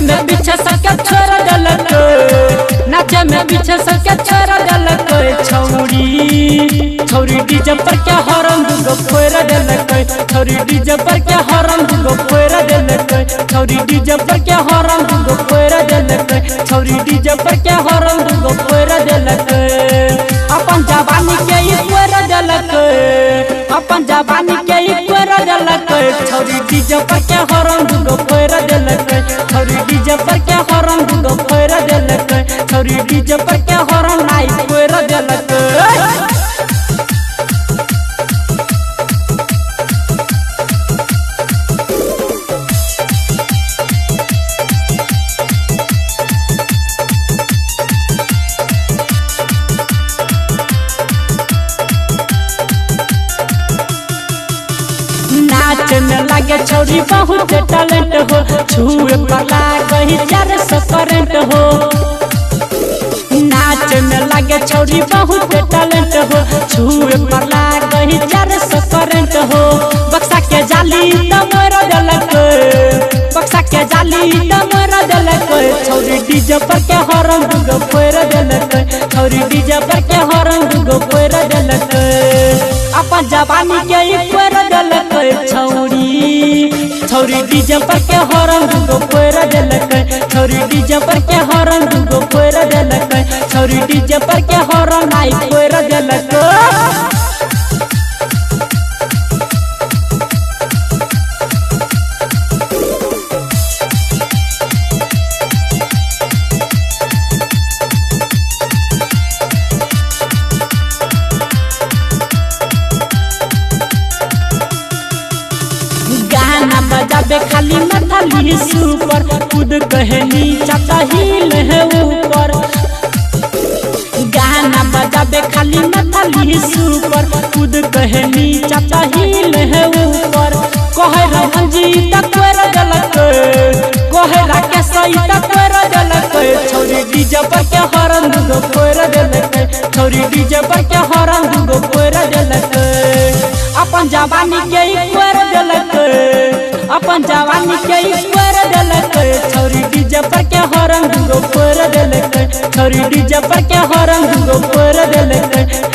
में पीछे सके छोड़ देलक, नाचे में पीछे सके छोड़ देलक। छौरी डीजे पर के हॉर्न दुगो फोड़ देलक, छौरी डीजे पर के हॉर्न दुगो फोड़ देलक, छौरी डीजे पर के हॉर्न दुगो फोड़ देलक, छौरी डीजे पर के हॉर्न दुगो फोड़ देलक। अपन जवानी के ई फोड़ देलक, अपन जवानी के ई फोड़ देलक। छौरी डीजे पर के हॉर्न दुगो फोड़ देलक, छौरी डीजे पर के हॉर्न दुगो फोड़ देलक, छौरी डीजे पर के हॉर्न नाई फोड़ देलक। नाच में लगे छौरी बहुत टैलेंट हो, छुए पर लागे 400 करंट हो। नाच में लगे छौरी बहुत टैलेंट हो, छुए पर लागे 400 करंट हो। बक्सा के जाली तमर देलक, बक्सा के जाली तमर देलक। छौरी डीजे पर के हॉर्न दुगो फोड़ देलक, छौरी डीजे पर के हॉर्न दुगो फोड़ देलक। अपन जवानी के ई फोड़ देलक। छौरी डीजे पर के हॉर्न दुगो फोड़ देलक, छौरी डीजे पर के हॉर्न दुगो फोड़ देलक, छौरी डीजे पर के हॉर्न नाई फोड़ देलक। गाना बजाबे खाली मथली सुपर, कूद कहे नीचा तहिल है ऊपर। गाना बजाबे खाली मथली सुपर, कूद कहे नीचा तहिल है ऊपर। कहे रंजीत कोर देलक, कहे राकेश कोर देलक। छौरी डीजे पर के हॉर्न दुगो फोड़ देलक, छौरी डीजे पर के हॉर्न दुगो फोड़ देलक। अपन जवानी के ई फोड़ देलक, अपन जवानी के ई फोड़ देलक। छौरी डीजे पर के हॉर्न दुगो फोड़ देलक, छौरी डीजे पर के हॉर्न दुगो फोड़ देलक।